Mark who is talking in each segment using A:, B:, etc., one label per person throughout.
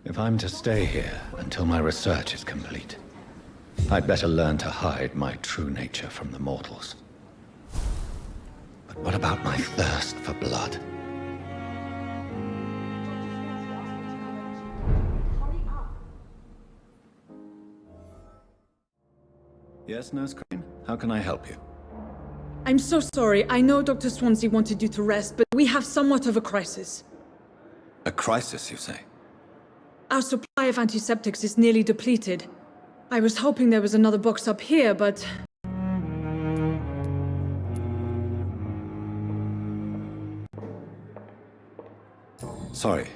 A: If I'm to stay here until my research is complete, I'd better learn to hide my true nature from the mortals. But what about my thirst for blood? Yes, Nurse Crane? How can I help you?
B: I'm so sorry. I know Dr. Swansea wanted you to rest, but we have somewhat of a crisis.
A: A crisis, you say?
B: Our supply of antiseptics is nearly depleted. I was hoping there was another box up here, but...
A: Sorry.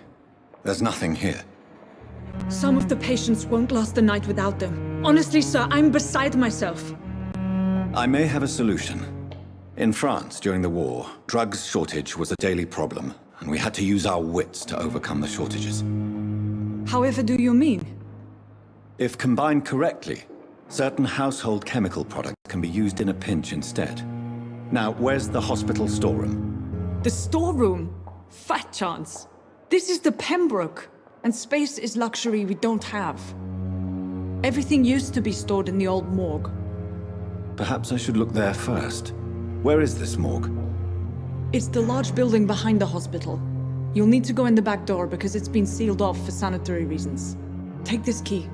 A: There's nothing here.
B: Some of the patients won't last the night without them. Honestly, sir, I'm beside myself.
A: I may have a solution. In France, during the war, drugs shortage was a daily problem, and we had to use our wits to overcome the shortages.
B: However do you mean?
A: If combined correctly, certain household chemical products can be used in a pinch instead. Now, where's the hospital storeroom?
B: The storeroom? Fat chance. This is the Pembroke, and space is luxury we don't have. Everything used to be stored in the old morgue.
A: Perhaps I should look there first. Where is this morgue?
B: It's the large building behind the hospital. You'll need to go in the back door because it's been sealed off for sanitary reasons. Take this key.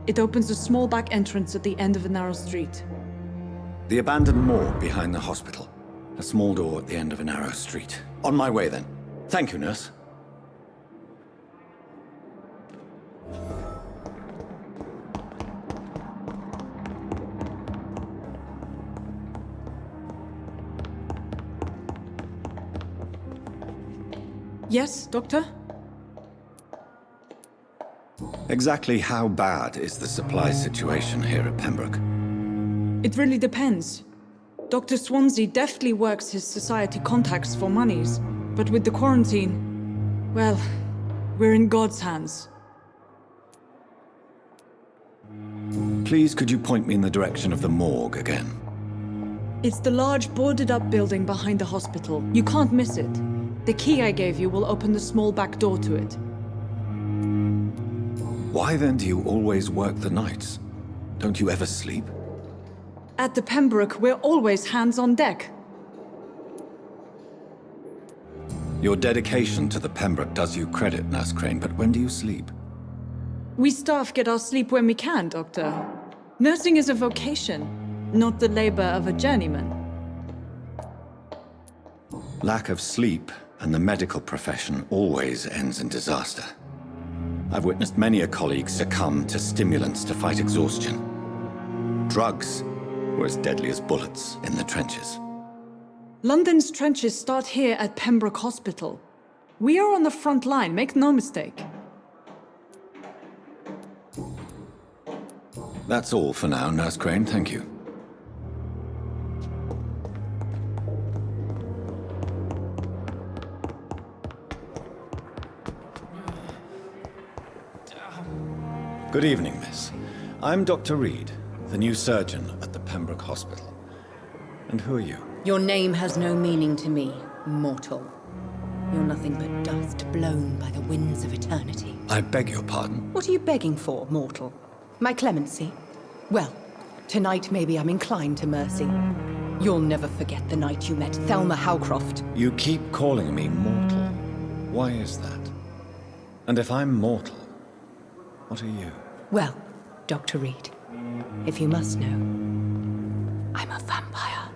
B: It opens a small back entrance at the end of a narrow street.
A: The abandoned morgue behind the hospital. A small door at the end of a narrow street. On my way then. Thank you, nurse.
B: Yes, Doctor?
A: Exactly how bad is the supply situation here at Pembroke?
B: It really depends. Dr. Swansea deftly works his society contacts for monies, but with the quarantine, well, we're in God's hands.
A: Please, could you point me in the direction of the morgue again?
B: It's the large boarded-up building behind the hospital. You can't miss it. The key I gave you will open the small back door to it.
A: Why then do you always work the nights? Don't you ever sleep?
B: At the Pembroke, we're always hands on deck.
A: Your dedication to the Pembroke does you credit, Nurse Crane, but when do you sleep?
B: We staff get our sleep when we can, Doctor. Nursing is a vocation, not the labor of a journeyman.
A: Lack of sleep and the medical profession always ends in disaster. I've witnessed many a colleague succumb to stimulants to fight exhaustion. Drugs were as deadly as bullets in the trenches.
B: London's trenches start here at Pembroke Hospital. We are on the front line, make no mistake.
A: That's all for now, Nurse Crane, thank you. Good evening, miss. I'm Dr. Reed, the new surgeon at the Pembroke Hospital. And who are you?
C: Your name has no meaning to me, mortal. You're nothing but dust blown by the winds of eternity.
A: I beg your pardon?
C: What are you begging for, mortal? My clemency? Well, tonight maybe I'm inclined to mercy. You'll never forget the night you met Thelma Howcroft.
A: You keep calling me mortal. Why is that? And if I'm mortal, what are you?
C: Well, Dr. Reed, if you must know, I'm a vampire.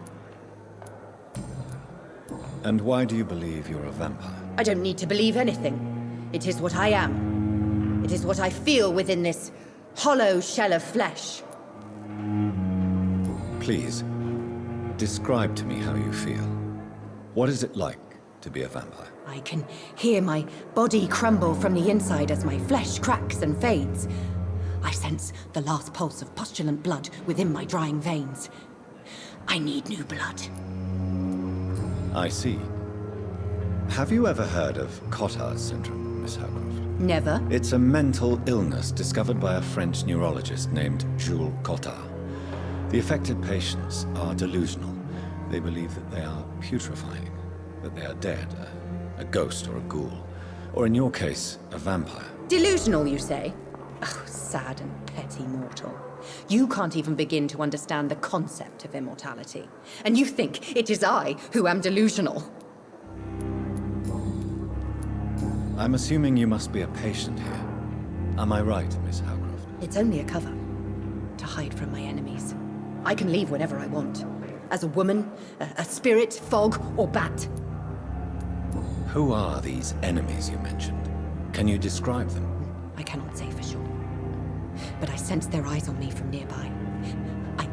A: And why do you believe you're a vampire?
C: I don't need to believe anything. It is what I am. It is what I feel within this hollow shell of flesh.
A: Please, describe to me how you feel. What is it like to be a vampire?
C: I can hear my body crumble from the inside as my flesh cracks and fades. I sense the last pulse of postulant blood within my drying veins. I need new blood.
A: I see. Have you ever heard of Cotard's syndrome, Miss Howcroft?
C: Never.
A: It's a mental illness discovered by a French neurologist named Jules Cotard. The affected patients are delusional. They believe that they are putrefying, that they are dead, a ghost or a ghoul, or in your case, a vampire.
C: Delusional, you say? Oh, sad and petty mortal. You can't even begin to understand the concept of immortality. And you think it is I who am delusional.
A: I'm assuming you must be a patient here. Am I right, Miss Howcroft?
C: It's only a cover. To hide from my enemies. I can leave whenever I want. As a woman, a spirit, fog, or bat.
A: Who are these enemies you mentioned? Can you describe them?
C: I cannot say for sure. But I sense their eyes on me from nearby.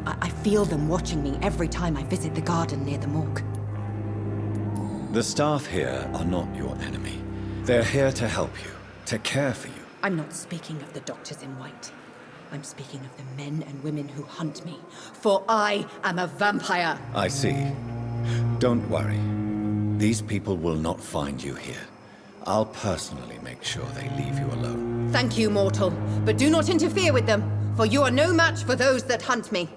C: I feel them watching me every time I visit the garden near the morgue.
A: The staff here are not your enemy. They're here to help you, to care for you.
C: I'm not speaking of the doctors in white. I'm speaking of the men and women who hunt me. For I am a vampire.
A: I see. Don't worry. These people will not find you here. I'll personally make sure they leave you alone.
C: Thank you, mortal. But do not interfere with them, for you are no match for those that hunt me.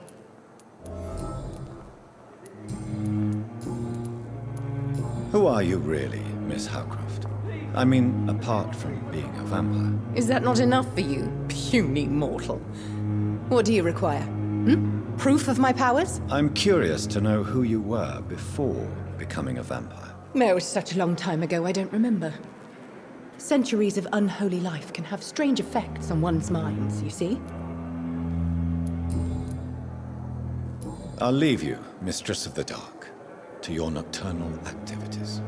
A: Who are you really, Miss Howcroft? I mean, apart from being a vampire.
C: Is that not enough for you, puny mortal? What do you require? Proof of my powers?
A: I'm curious to know who you were before becoming a vampire.
C: Oh, it was such a long time ago, I don't remember. Centuries of unholy life can have strange effects on one's minds, you see?
A: I'll leave you, Mistress of the Dark, to your nocturnal activities.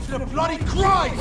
D: to the bloody crime!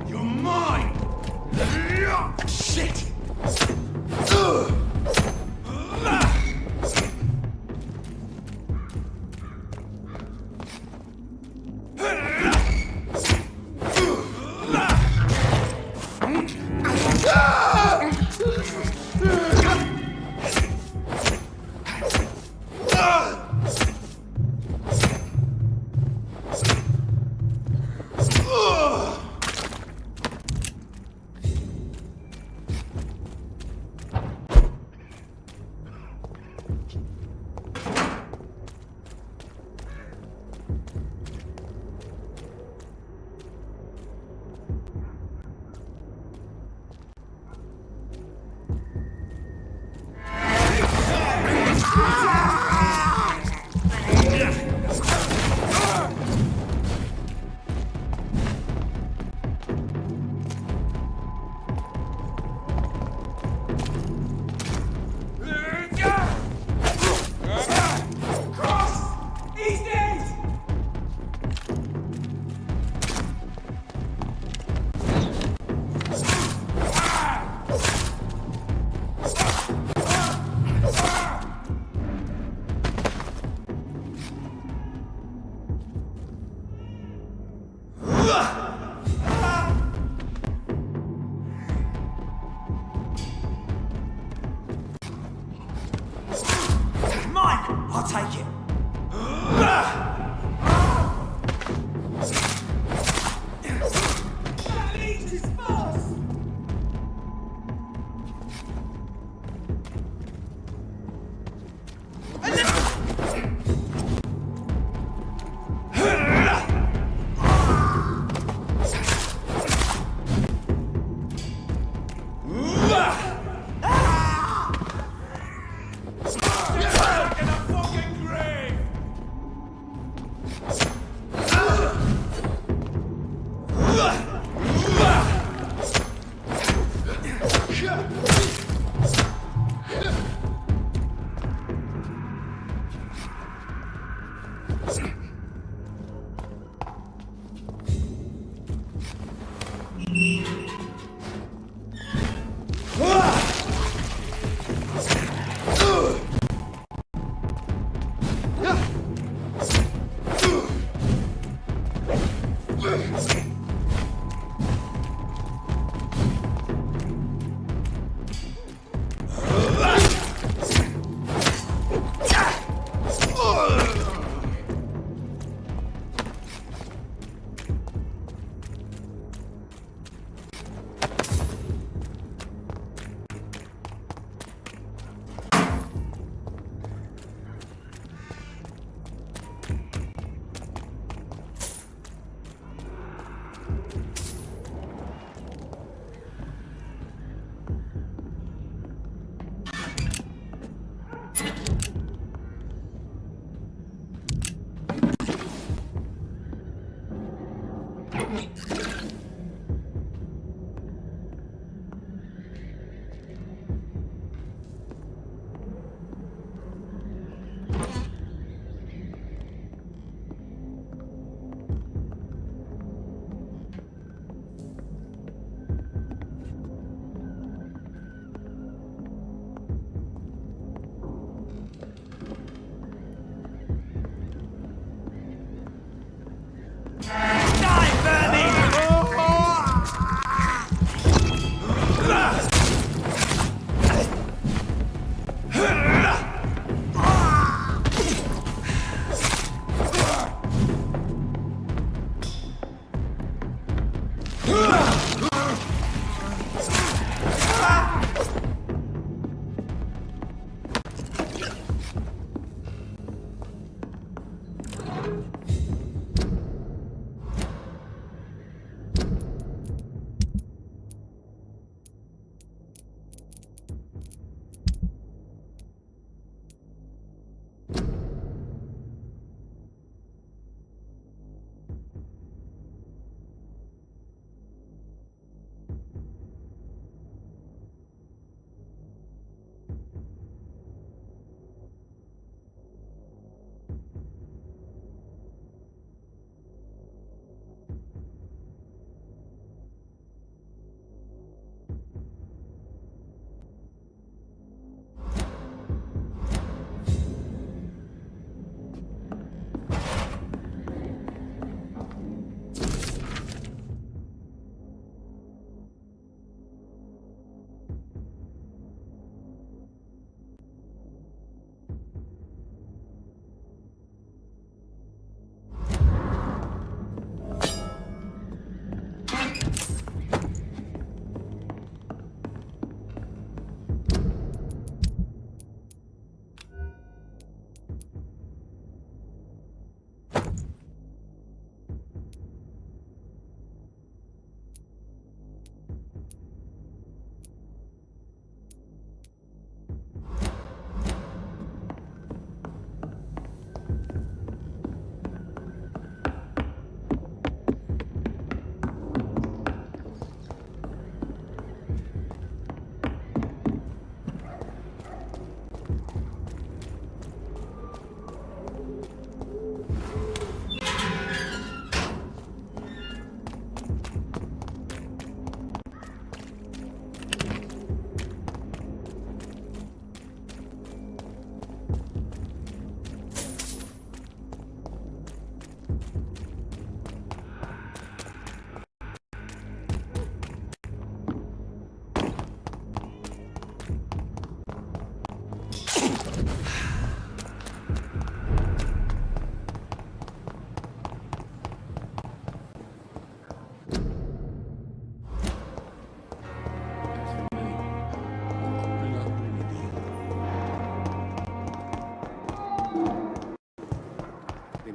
D: You're mine! Shit!
E: I'll take it.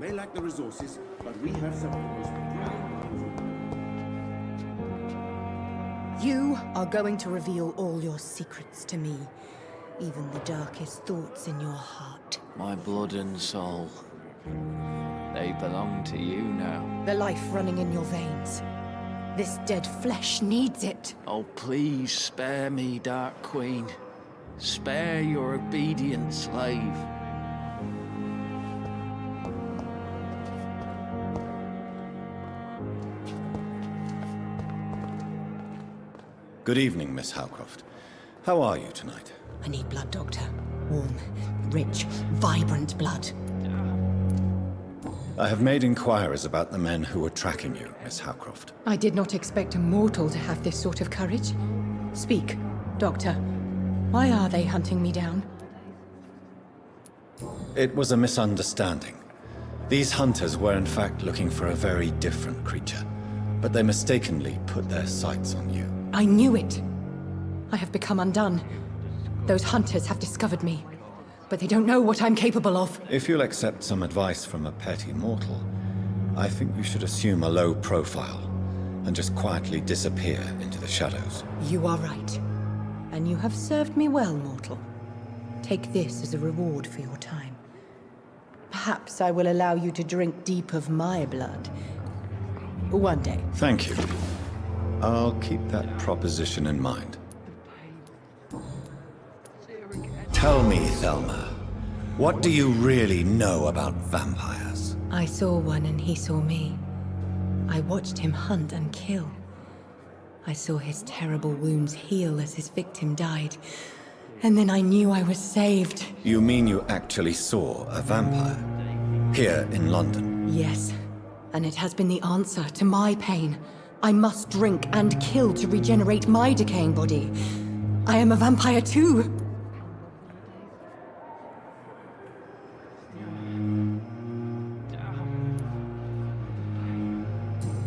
D: may lack the resources, but we have some of the most brilliant...
C: You are going to reveal all your secrets to me, even the darkest thoughts in your heart.
F: My blood and soul. They belong to you now.
C: The life running in your veins. This dead flesh needs it.
F: Oh, please spare me, Dark Queen. Spare your obedient slave.
A: Good evening, Miss Howcroft. How are you tonight?
C: I need blood, Doctor. Warm, rich, vibrant blood.
A: I have made inquiries about the men who were tracking you, Miss Howcroft.
C: I did not expect a mortal to have this sort of courage. Speak, Doctor. Why are they hunting me down?
A: It was a misunderstanding. These hunters were in fact looking for a very different creature, but they mistakenly put their sights on you.
C: I knew it. I have become undone. Those hunters have discovered me, but they don't know what I'm capable of.
A: If you'll accept some advice from a petty mortal, I think you should assume a low profile and just quietly disappear into the shadows.
C: You are right. And you have served me well, mortal. Take this as a reward for your time. Perhaps I will allow you to drink deep of my blood. One day.
A: Thank you. I'll keep that proposition in mind. Tell me, Thelma, what do you really know about vampires?
C: I saw one and he saw me. I watched him hunt and kill. I saw his terrible wounds heal as his victim died. And then I knew I was saved.
A: You mean you actually saw a vampire? Here in London?
C: Yes. And it has been the answer to my pain. I must drink and kill to regenerate my decaying body. I am a vampire too.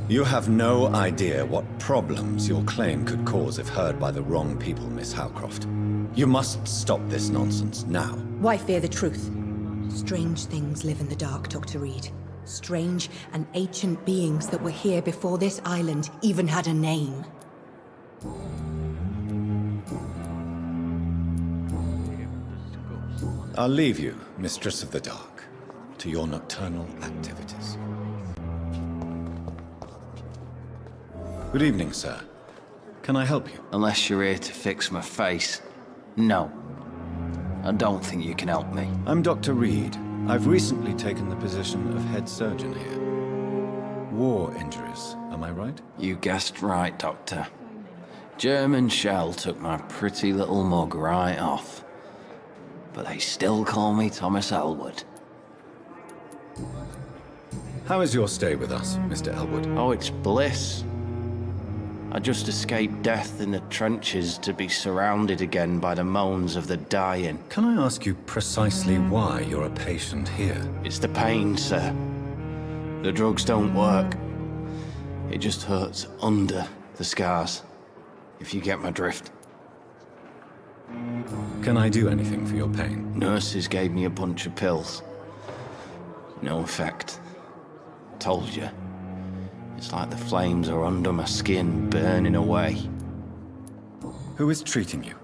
A: You have no idea what problems your claim could cause if heard by the wrong people, Miss Howcroft. You must stop this nonsense now.
C: Why fear the truth? Strange things live in the dark, Dr. Reed. Strange and ancient beings that were here before this island even had a name.
A: I'll leave you, Mistress of the Dark, to your nocturnal activities. Good evening, sir. Can I help you?
F: Unless you're here to fix my face. No. I don't think you can help me.
A: I'm Dr. Reed. I've recently taken the position of head surgeon here. War injuries, am I right?
F: You guessed right, Doctor. German shell took my pretty little mug right off. But they still call me Thomas Elwood.
A: How is your stay with us, Mr. Elwood?
F: Oh, it's bliss. I just escaped death in the trenches to be surrounded again by the moans of the dying.
A: Can I ask you precisely why you're a patient here?
F: It's the pain, sir. The drugs don't work. It just hurts under the scars, if you get my drift.
A: Can I do anything for your pain?
F: Nurses gave me a bunch of pills. No effect. Told you. It's like the flames are under my skin, burning away.
A: Who is treating you?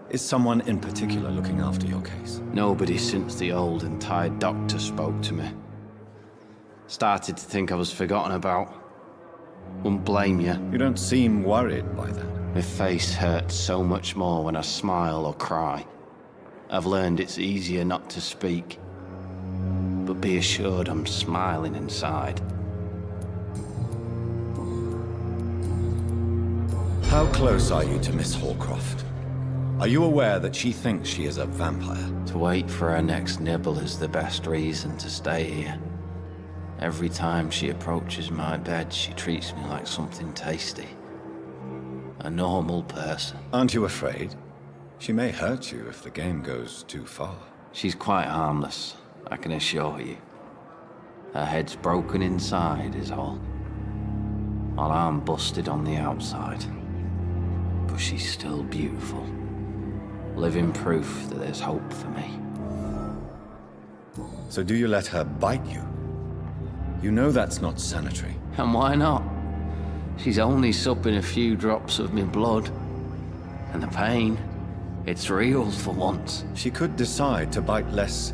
A: Is someone in particular looking after your case?
F: Nobody since the old and tired doctor spoke to me. Started to think I was forgotten about. Wouldn't blame you.
A: You don't seem worried by that.
F: My face hurts so much more when I smile or cry. I've learned it's easier not to speak. But be assured I'm smiling inside.
A: How close are you to Miss Hallcroft? Are you aware that she thinks she is a vampire?
F: To wait for her next nibble is the best reason to stay here. Every time she approaches my bed, she treats me like something tasty. A normal person.
A: Aren't you afraid? She may hurt you if the game goes too far.
F: She's quite harmless, I can assure you. Her head's broken inside is all. While I'm busted on the outside. But she's still beautiful. Living proof that there's hope for me.
A: So do you let her bite you? You know that's not sanitary.
F: And why not? She's only supping a few drops of me blood. And the pain, it's real for once.
A: She could decide to bite less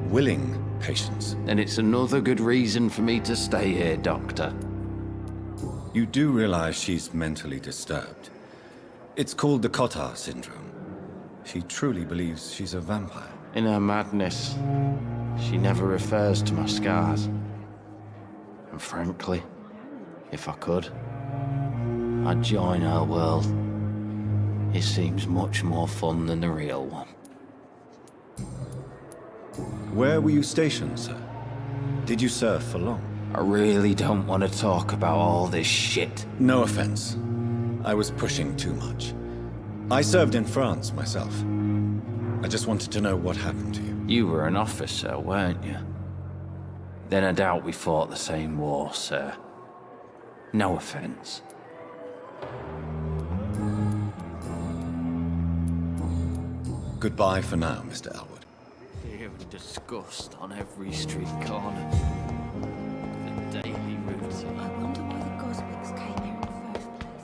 A: willing patients.
F: And it's another good reason for me to stay here, Doctor.
A: You do realize she's mentally disturbed. It's called the Cotard syndrome. She truly believes she's a vampire.
F: In her madness, she never refers to my scars. And frankly, if I could, I'd join her world. It seems much more fun than the real one.
A: Where were you stationed, sir? Did you serve for long?
F: I really don't want to talk about all this shit.
A: No offense. I was pushing too much. I served in France myself. I just wanted to know what happened to you.
F: You were an officer, weren't you? Then I doubt we fought the same war, sir. No offense.
A: Goodbye for now, Mr. Elwood.
F: Fear and disgust on every street corner. The daily routine.
C: I wonder why the Goswicks came here in the first place.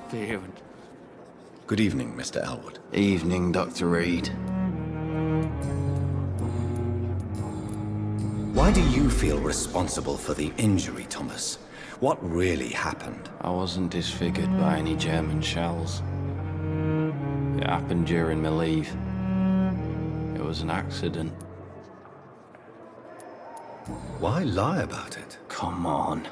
F: Fear and...
A: Good evening, Mr. Elwood.
F: Evening, Dr. Reed.
A: Why do you feel responsible for the injury, Thomas? What really happened?
F: I wasn't disfigured by any German shells. It happened during my leave. It was an accident.
A: Why lie about it?
F: Come on.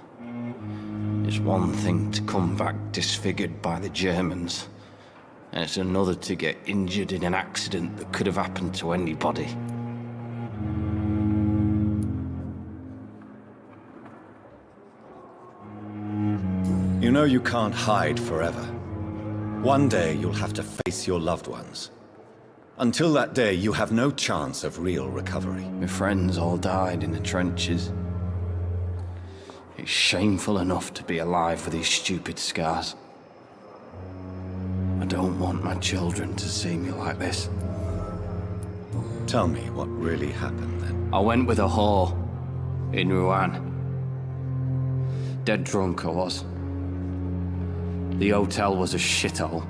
F: It's one thing to come back disfigured by the Germans, and it's another to get injured in an accident that could have happened to anybody.
A: You know you can't hide forever. One day you'll have to face your loved ones. Until that day, you have no chance of real recovery.
F: My friends all died in the trenches. It's shameful enough to be alive with these stupid scars. I don't want my children to see me like this.
A: Tell me what really happened then.
F: I went with a whore in Rouen. Dead drunk I was. The hotel was a shithole.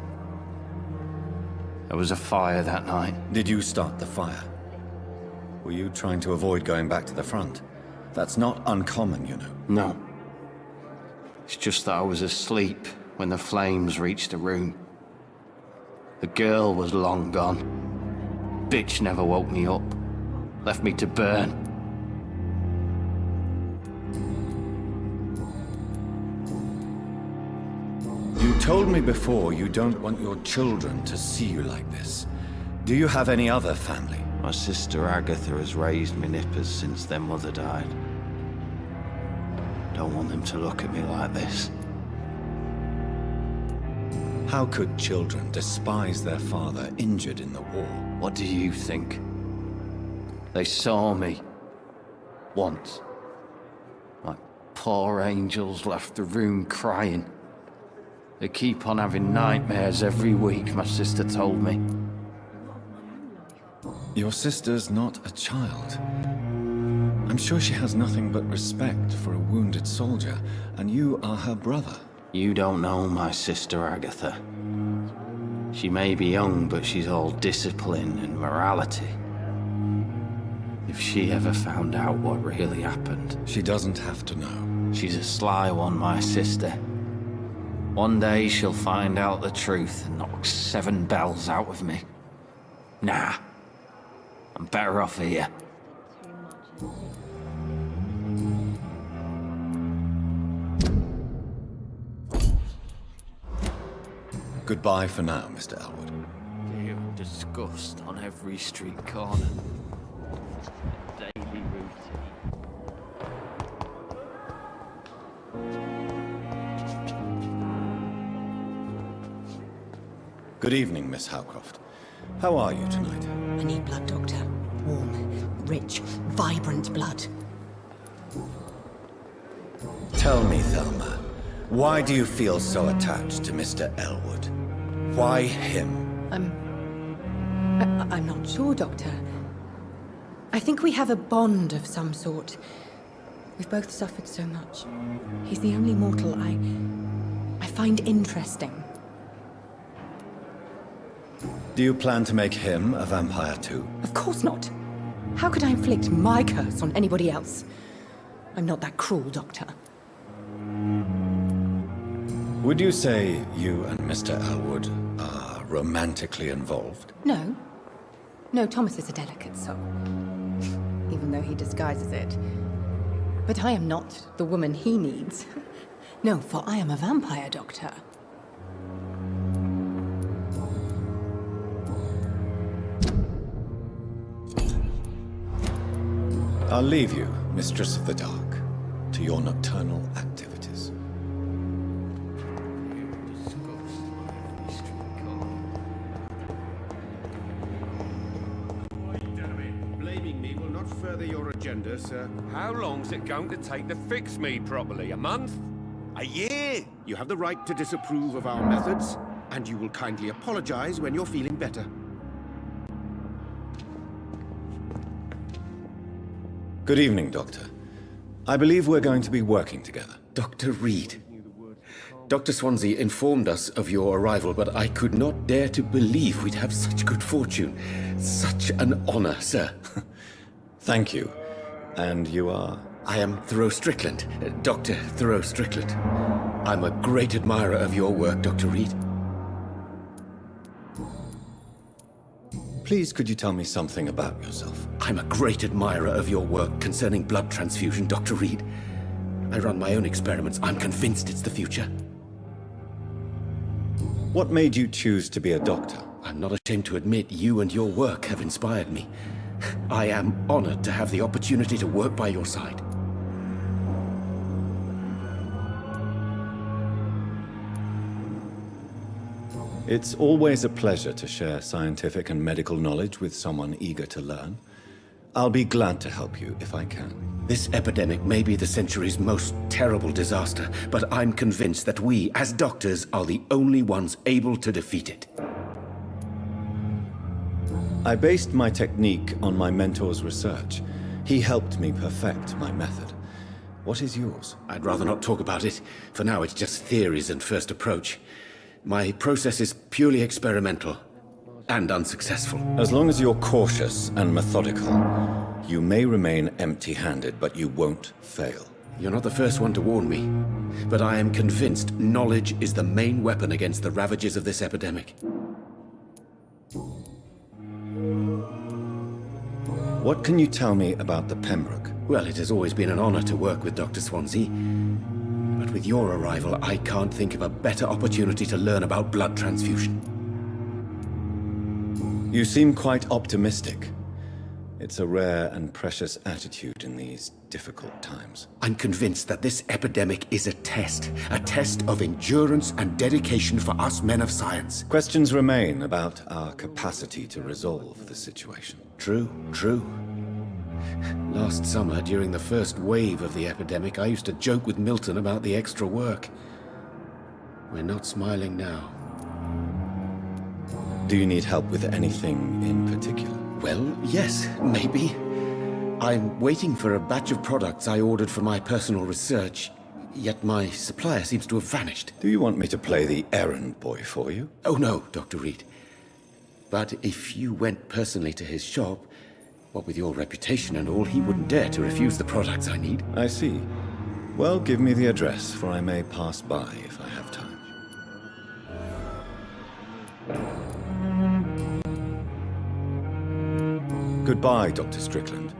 F: There was a fire that night.
A: Did you start the fire? Were you trying to avoid going back to the front? That's not uncommon, you know.
F: No. It's just that I was asleep when the flames reached the room. The girl was long gone. Bitch never woke me up. Left me to burn.
A: You told me before you don't want your children to see you like this. Do you have any other family?
F: My sister Agatha has raised me nippers since their mother died. Don't want them to look at me like this.
A: How could children despise their father injured in the war?
F: What do you think? They saw me. Once. Like poor angels left the room crying. They keep on having nightmares every week, my sister told me.
A: Your sister's not a child. I'm sure she has nothing but respect for a wounded soldier, and you are her brother.
F: You don't know my sister Agatha. She may be young, but she's all discipline and morality. If she ever found out what really happened...
A: She doesn't have to know.
F: She's a sly one, my sister. One day she'll find out the truth and knock 7 bells out of me. Nah. I'm better off here.
A: Goodbye for now, Mr. Elwood.
F: Fear and disgust on every street corner. Daily routine.
A: Good evening, Miss Howcroft. How are you tonight?
C: I need blood, Doctor. Warm, rich, vibrant blood.
A: Tell me, Thelma, why do you feel so attached to Mr. Elwood? Why him?
C: I'm not sure, Doctor. I think we have a bond of some sort. We've both suffered so much. He's the only mortal I find interesting.
A: Do you plan to make him a vampire too?
C: Of course not. How could I inflict my curse on anybody else? I'm not that cruel, Doctor.
A: Would you say you and Mr. Elwood are romantically involved?
C: No. No, Thomas is a delicate soul. Even though he disguises it. But I am not the woman he needs. No, for I am a vampire, Doctor.
A: I'll leave you, Mistress of the Dark, to your nocturnal activities.
D: Blaming me will not further your agenda, sir.
G: How long's it going to take to fix me properly? A month? A year?
D: You have the right to disapprove of our methods, and you will kindly apologize when you're feeling better.
A: Good evening, Doctor. I believe we're going to be working together.
H: Dr. Reed. Dr. Swansea informed us of your arrival, but I could not dare to believe we'd have such good fortune. Such an honor, sir.
A: Thank you. And you are?
H: I am Thoreau Strickland, Dr. Thoreau Strickland. I'm a great admirer of your work, Dr. Reed.
A: Please, could you tell me something about yourself?
H: I'm a great admirer of your work concerning blood transfusion, Dr. Reed. I run my own experiments. I'm convinced it's the future.
A: What made you choose to be a doctor?
H: I'm not ashamed to admit you and your work have inspired me. I am honored to have the opportunity to work by your side.
A: It's always a pleasure to share scientific and medical knowledge with someone eager to learn. I'll be glad to help you if I can.
H: This epidemic may be the century's most terrible disaster, but I'm convinced that we, as doctors, are the only ones able to defeat it.
A: I based my technique on my mentor's research. He helped me perfect my method. What is yours?
H: I'd rather not talk about it. For now, it's just theories and first approach. My process is purely experimental and unsuccessful.
A: As long as you're cautious and methodical, you may remain empty-handed, but you won't fail.
H: You're not the first one to warn me, but I am convinced knowledge is the main weapon against the ravages of this epidemic.
A: What can you tell me about the Pembroke?
H: Well, it has always been an honor to work with Dr. Swansea. But with your arrival, I can't think of a better opportunity to learn about blood transfusion.
A: You seem quite optimistic. It's a rare and precious attitude in these difficult times.
H: I'm convinced that this epidemic is a test of endurance and dedication for us men of science.
A: Questions remain about our capacity to resolve the situation.
H: True. Last summer, during the first wave of the epidemic, I used to joke with Milton about the extra work. We're not smiling now.
A: Do you need help with anything in particular?
H: Well, yes, maybe. I'm waiting for a batch of products I ordered for my personal research, yet my supplier seems to have vanished.
A: Do you want me to play the errand boy for you?
H: Oh no, Dr. Reed. But if you went personally to his shop, what with your reputation and all, he wouldn't dare to refuse the products I need.
A: I see. Well, give me the address, for I may pass by if I have time. Goodbye, Dr. Strickland.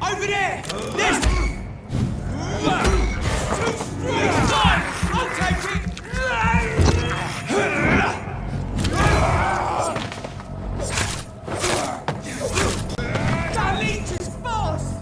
E: Over there! This! I'll take it! That leech is fast!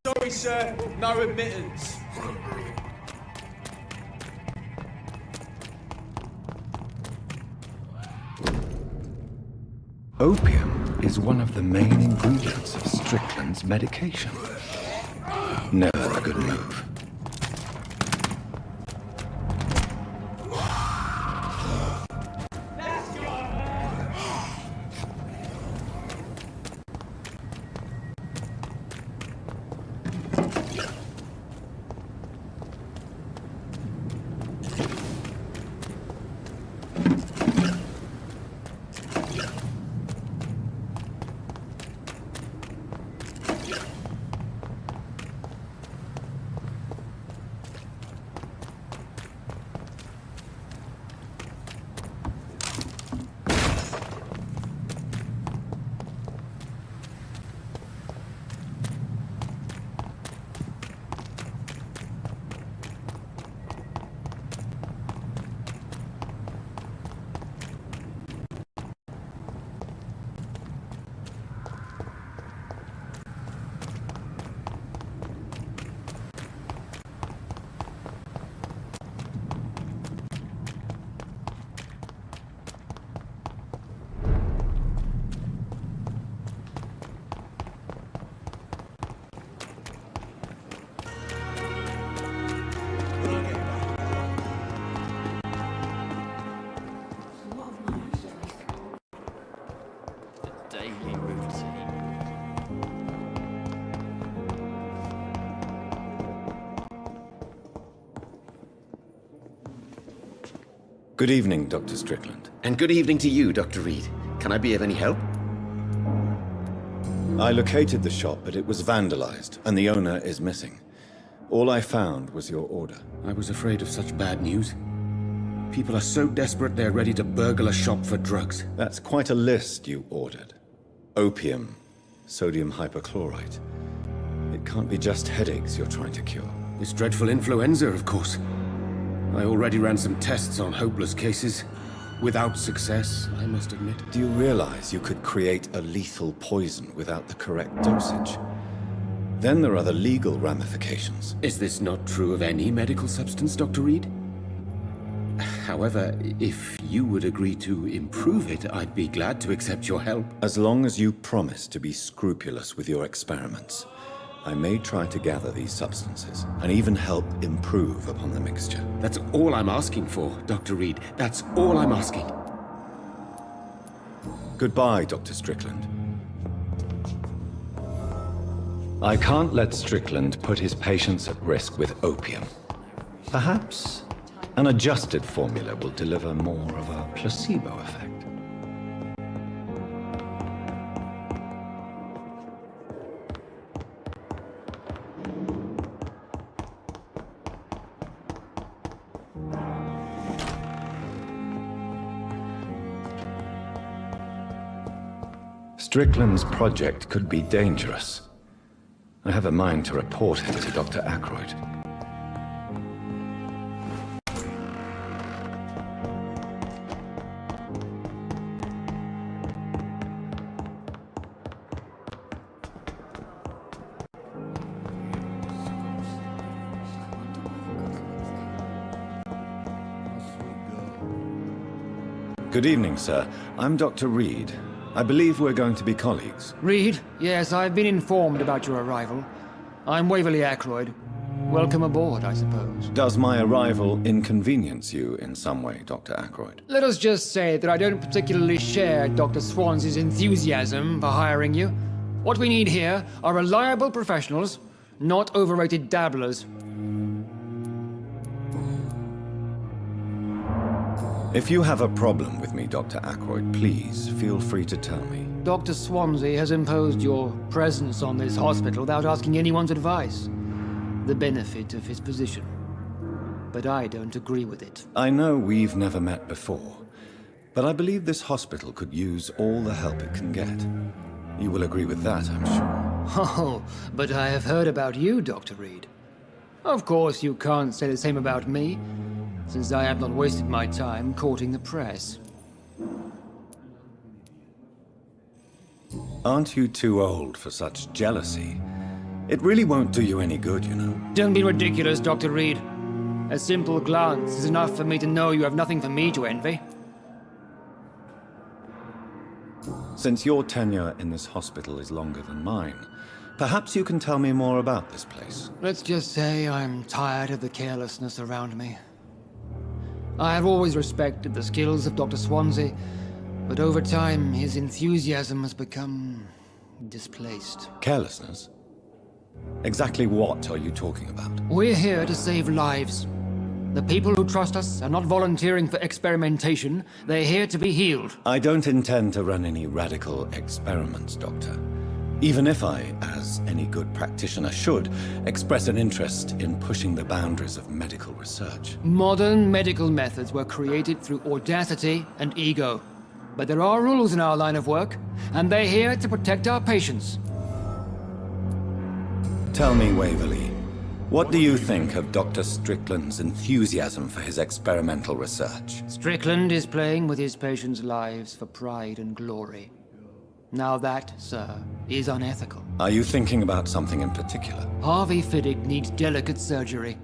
E: Sorry, sir. No admittance.
A: Opium is one of the main ingredients of Strickland's medication. Never a good move.
F: Daily routine.
A: Good evening, Dr. Strickland.
H: And good evening to you, Dr. Reed. Can I be of any help?
A: I located the shop, but it was vandalized, and the owner is missing. All I found was your order.
H: I was afraid of such bad news. People are so desperate they're ready to burgle a shop for drugs.
A: That's quite a list you ordered. Opium, sodium hypochlorite. It can't be just headaches you're trying to cure.
H: This dreadful influenza, of course. I already ran some tests on hopeless cases. Without success, I must admit.
A: Do you realize you could create a lethal poison without the correct dosage? Then there are the legal ramifications.
H: Is this not true of any medical substance, Dr. Reed? However, if you would agree to improve it, I'd be glad to accept your help.
A: As long as you promise to be scrupulous with your experiments, I may try to gather these substances, and even help improve upon the mixture.
H: That's all I'm asking for, Dr. Reed. That's all I'm asking.
A: Goodbye, Dr. Strickland. I can't let Strickland put his patients at risk with opium. Perhaps an adjusted formula will deliver more of a placebo effect. Strickland's project could be dangerous. I have a mind to report him to Dr. Ackroyd. Good evening, sir. I'm Dr. Reed. I believe we're going to be colleagues.
I: Reed? Yes, I've been informed about your arrival. I'm Waverly Ackroyd. Welcome aboard, I suppose.
A: Does my arrival inconvenience you in some way, Dr. Ackroyd?
I: Let us just say that I don't particularly share Dr. Swansey's enthusiasm for hiring you. What we need here are reliable professionals, not overrated dabblers.
A: If you have a problem with me, Dr. Ackroyd, please feel free to tell me.
I: Dr. Swansey has imposed your presence on this hospital without asking anyone's advice. The benefit of his position. But I don't agree with it.
A: I know we've never met before, but I believe this hospital could use all the help it can get. You will agree with that, I'm sure.
I: Oh, but I have heard about you, Dr. Reed. Of course, you can't say the same about me, since I have not wasted my time courting the press.
A: Aren't you too old for such jealousy? It really won't do you any good, you know.
I: Don't be ridiculous, Dr. Reed. A simple glance is enough for me to know you have nothing for me to envy.
A: Since your tenure in this hospital is longer than mine, perhaps you can tell me more about this place.
I: Let's just say I'm tired of the carelessness around me. I have always respected the skills of Dr. Swansey, but over time his enthusiasm has become displaced.
A: Carelessness? Exactly what are you talking about?
I: We're here to save lives. The people who trust us are not volunteering for experimentation. They're here to be healed.
A: I don't intend to run any radical experiments, Doctor. Even if I, as any good practitioner should, express an interest in pushing the boundaries of medical research.
I: Modern medical methods were created through audacity and ego. But there are rules in our line of work, and they're here to protect our patients.
A: Tell me, Waverly, what do you think of Dr. Strickland's enthusiasm for his experimental research?
I: Strickland is playing with his patients' lives for pride and glory. Now that, sir, is unethical.
A: Are you thinking about something in particular?
I: Harvey Fiddick needs delicate surgery.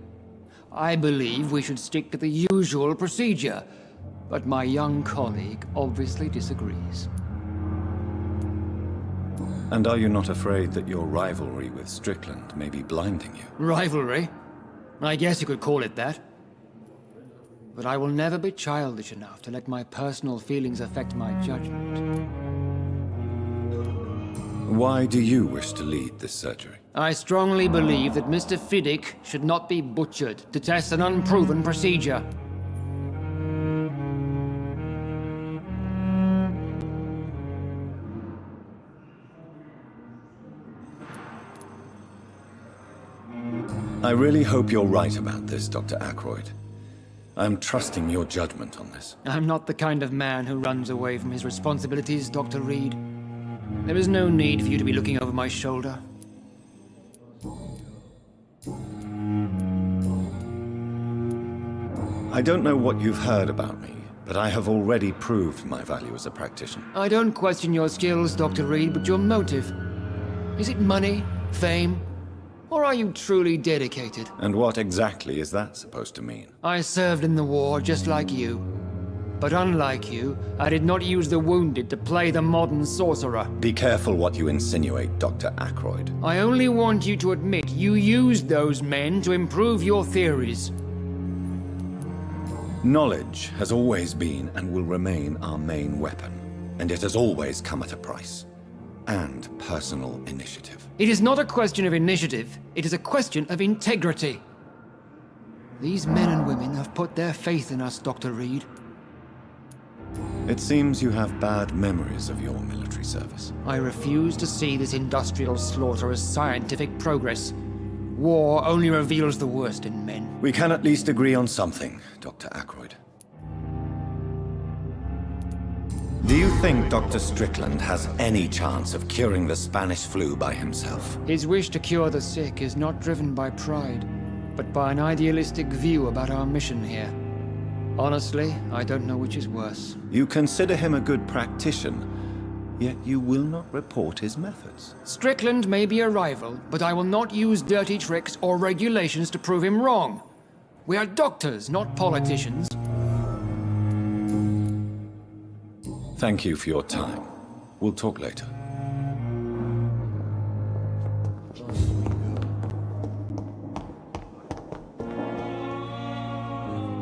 I: I believe we should stick to the usual procedure, but my young colleague obviously disagrees.
A: And are you not afraid that your rivalry with Strickland may be blinding you?
I: Rivalry? I guess you could call it that. But I will never be childish enough to let my personal feelings affect my judgment.
A: Why do you wish to lead this surgery?
I: I strongly believe that Mr. Fiddick should not be butchered to test an unproven procedure.
A: I really hope you're right about this, Dr. Ackroyd. I'm trusting your judgment on this.
I: I'm not the kind of man who runs away from his responsibilities, Dr. Reed. There is no need for you to be looking over my shoulder.
A: I don't know what you've heard about me, but I have already proved my value as a practitioner.
I: I don't question your skills, Dr. Reed, but your motive. Is it money, fame, or are you truly dedicated?
A: And what exactly is that supposed to mean?
I: I served in the war just like you. But unlike you, I did not use the wounded to play the modern sorcerer.
A: Be careful what you insinuate, Dr. Ackroyd.
I: I only want you to admit you used those men to improve your theories.
A: Knowledge has always been and will remain our main weapon, and it has always come at a price. And personal initiative.
I: It is not a question of initiative, it is a question of integrity. These men and women have put their faith in us, Dr. Reed.
A: It seems you have bad memories of your military service.
I: I refuse to see this industrial slaughter as scientific progress. War only reveals the worst in men.
A: We can at least agree on something, Dr. Ackroyd. Do you think Dr. Strickland has any chance of curing the Spanish flu by himself?
I: His wish to cure the sick is not driven by pride, but by an idealistic view about our mission here. Honestly, I don't know which is worse.
A: You consider him a good practitioner, yet you will not report his methods.
I: Strickland may be a rival, but I will not use dirty tricks or regulations to prove him wrong. We are doctors, not politicians.
A: Thank you for your time. We'll talk later.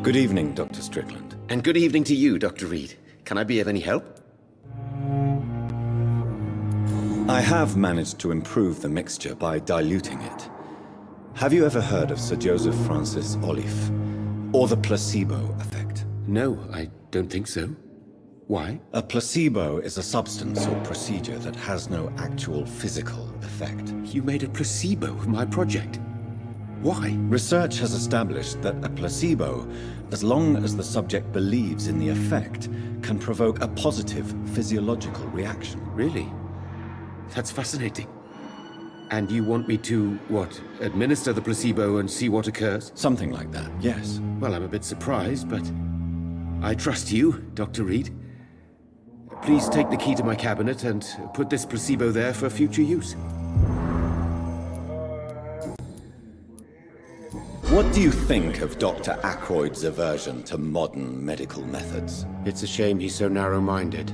A: Good evening, Dr. Strickland.
H: And good evening to you, Dr. Reed. Can I be of any help?
A: I have managed to improve the mixture by diluting it. Have you ever heard of Sir Joseph Francis Olive, or the placebo effect?
H: No, I don't think so. Why?
A: A placebo is a substance or procedure that has no actual physical effect.
H: You made a placebo of my project. Why?
A: Research has established that a placebo, as long as the subject believes in the effect, can provoke a positive physiological reaction.
H: Really? That's fascinating. And you want me to, what, administer the placebo and see what occurs?
A: Something like that, yes.
H: Well, I'm a bit surprised, but I trust you, Dr. Reed. Please take the key to my cabinet and put this placebo there for future use.
A: What do you think of Dr. Ackroyd's aversion to modern medical methods?
H: It's a shame he's so narrow-minded.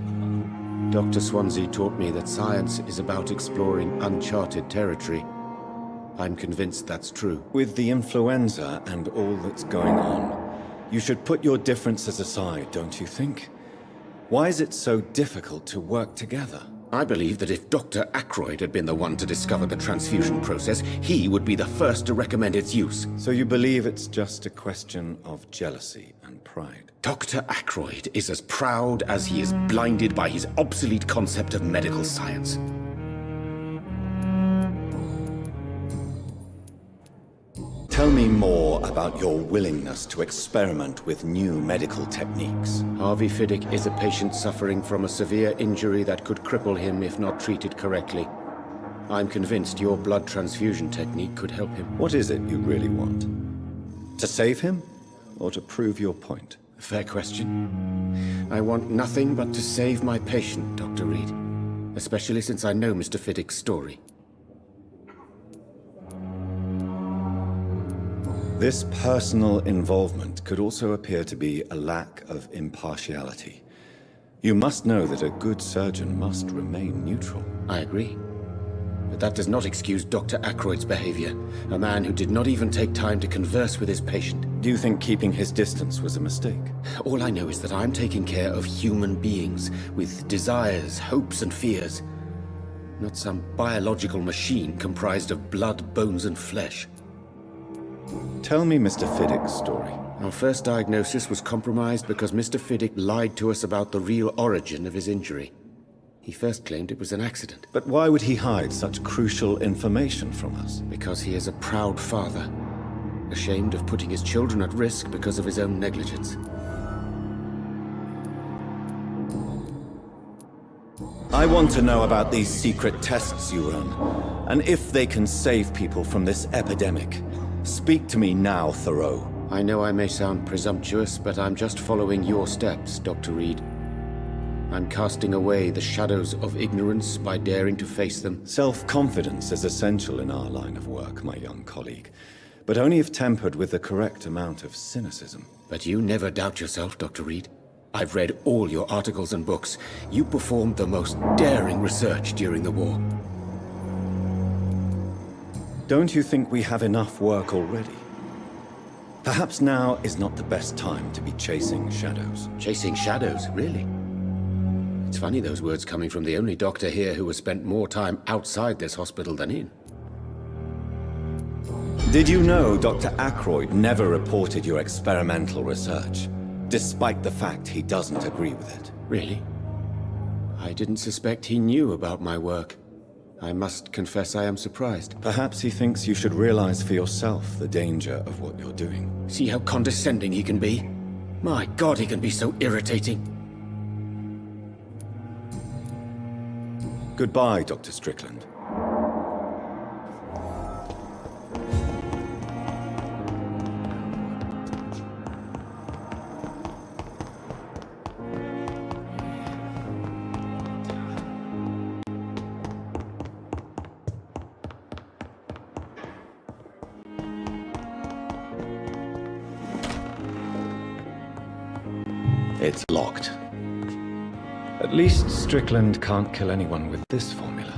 H: Dr. Swansea taught me that science is about exploring uncharted territory. I'm convinced that's true.
A: With the influenza and all that's going on, you should put your differences aside, don't you think? Why is it so difficult to work together?
H: I believe that if Dr. Ackroyd had been the one to discover the transfusion process, he would be the first to recommend its use.
A: So you believe it's just a question of jealousy and pride?
H: Dr. Ackroyd is as proud as he is blinded by his obsolete concept of medical science.
A: Tell me more about your willingness to experiment with new medical techniques.
H: Harvey Fiddick is a patient suffering from a severe injury that could cripple him if not treated correctly. I'm convinced your blood transfusion technique could help him.
A: What is it you really want? To save him, or to prove your point?
H: Fair question. I want nothing but to save my patient, Dr. Reed. Especially since I know Mr. Fiddick's story.
A: This personal involvement could also appear to be a lack of impartiality. You must know that a good surgeon must remain neutral.
H: I agree. But that does not excuse Dr. Ackroyd's behavior, a man who did not even take time to converse with his patient.
A: Do you think keeping his distance was a mistake?
H: All I know is that I'm taking care of human beings with desires, hopes, and fears. Not some biological machine comprised of blood, bones, and flesh.
A: Tell me Mr. Fiddick's story.
H: Our first diagnosis was compromised because Mr. Fiddick lied to us about the real origin of his injury. He first claimed it was an accident.
A: But why would he hide such crucial information from us?
H: Because he is a proud father. ashamed of putting his children at risk because of his own negligence.
A: I want to know about these secret tests you run, and if they can save people from this epidemic. Speak to me now, Thoreau.
H: I know I may sound presumptuous, but I'm just following your steps, Dr. Reed. I'm casting away the shadows of ignorance by daring to face them.
A: Self-confidence is essential in our line of work, my young colleague, but only if tempered with the correct amount of cynicism.
H: But you never doubt yourself, Dr. Reed. I've read all your articles and books. You performed the most daring research during the war.
A: Don't you think we have enough work already? Perhaps now is not the best time to be chasing shadows.
H: Chasing shadows, really? It's funny those words coming from the only doctor here who has spent more time outside this hospital than in.
A: Did you know Dr. Aykroyd never reported your experimental research, despite the fact he doesn't agree with it?
H: Really? I didn't suspect he knew about my work. I must confess I am surprised.
A: Perhaps he thinks you should realize for yourself the danger of what you're doing.
H: See how condescending he can be? My God, he can be so irritating.
A: Goodbye, Dr. Strickland. It's locked. At least Strickland can't kill anyone with this formula.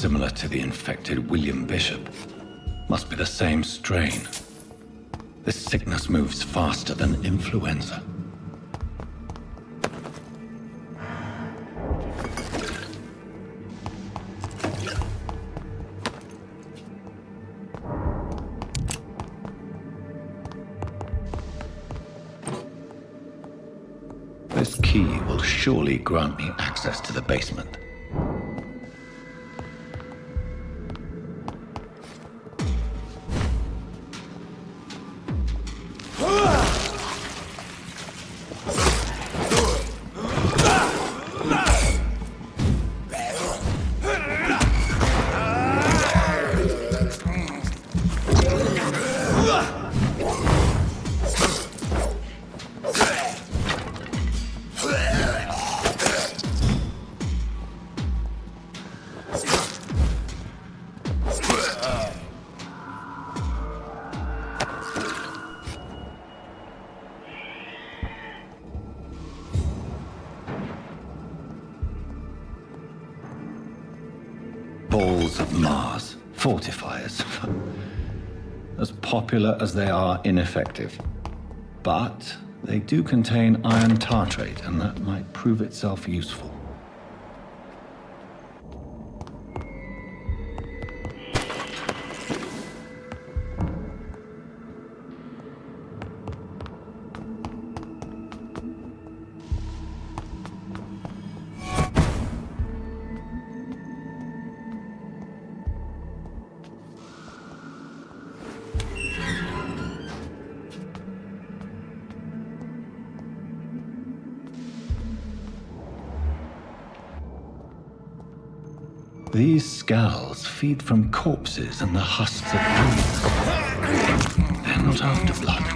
A: similar to the infected William Bishop. Must be the same strain. This sickness moves faster than influenza. This key will surely grant me access to the basement. Balls of Mars, fortifiers. As popular as they are ineffective. But they do contain iron tartrate, and that might prove itself useful. These skulls feed from corpses and the husks of animals. They're not after blood.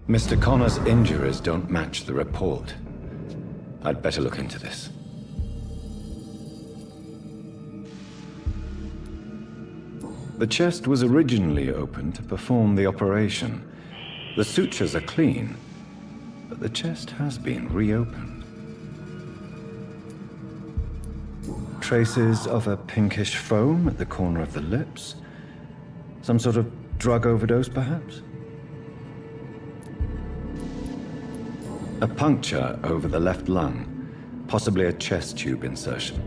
A: Mr. Connor's injuries don't match the report. I'd better look into this. The chest was originally opened to perform the operation. The sutures are clean, but the chest has been reopened. Traces of a pinkish foam at the corner of the lips. Some sort of drug overdose, perhaps? A puncture over the left lung, possibly a chest tube insertion.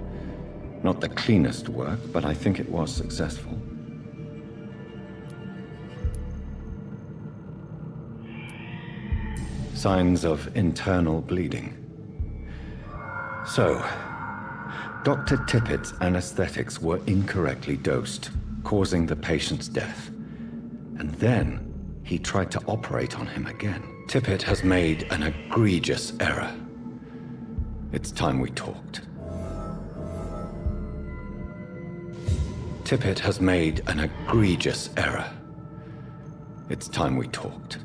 A: Not the cleanest work, but I think it was successful. Signs of internal bleeding. So, Dr. Tippett's anesthetics were incorrectly dosed, causing the patient's death. And then he tried to operate on him again. Tippett has made an egregious error. It's time we talked. Tippett has made an egregious error. It's time we talked.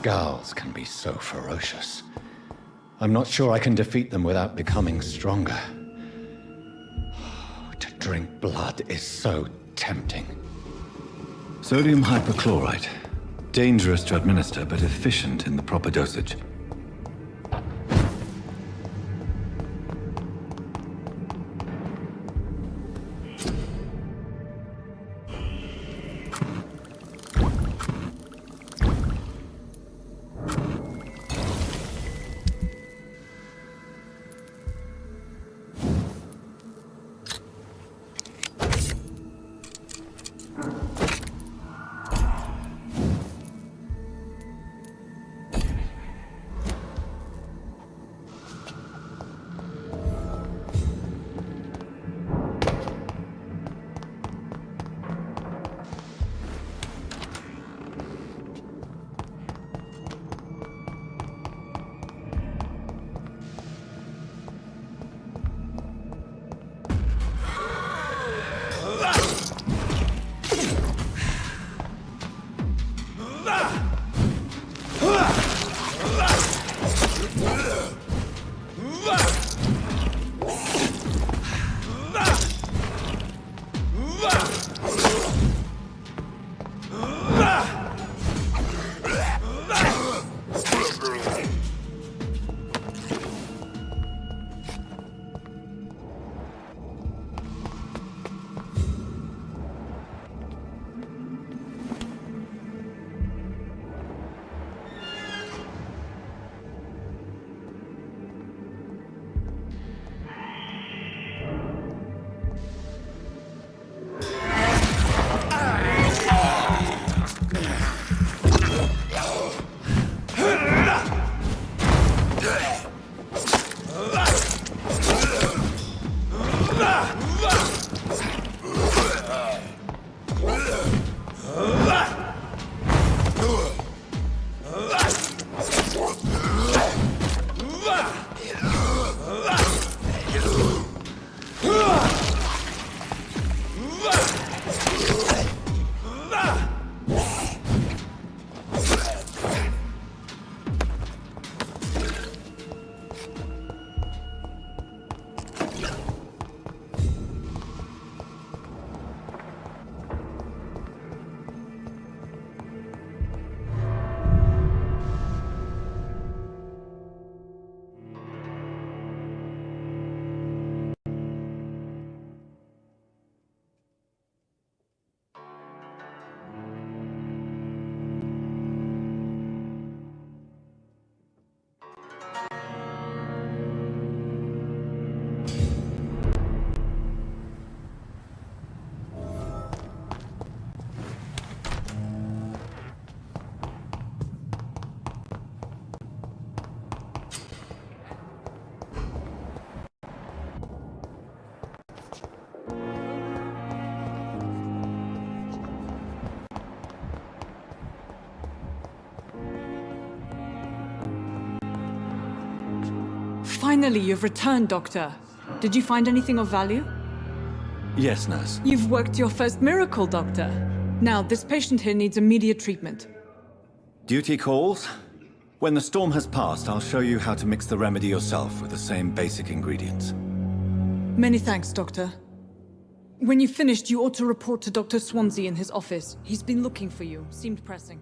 A: Scowls can be so ferocious. I'm not sure I can defeat them without becoming stronger. To drink blood is so tempting. Sodium hypochlorite. Dangerous to administer, but efficient in the proper dosage.
B: Finally, you've returned, Doctor. Did you find anything of value?
A: Yes, nurse.
B: You've worked your first miracle, Doctor. Now, this patient here needs immediate treatment.
A: Duty calls. When the storm has passed, I'll show you how to mix the remedy yourself with the same basic ingredients.
B: Many thanks, Doctor. When you've finished, you ought to report to Dr. Swansea in his office. He's been looking for you. Seemed pressing.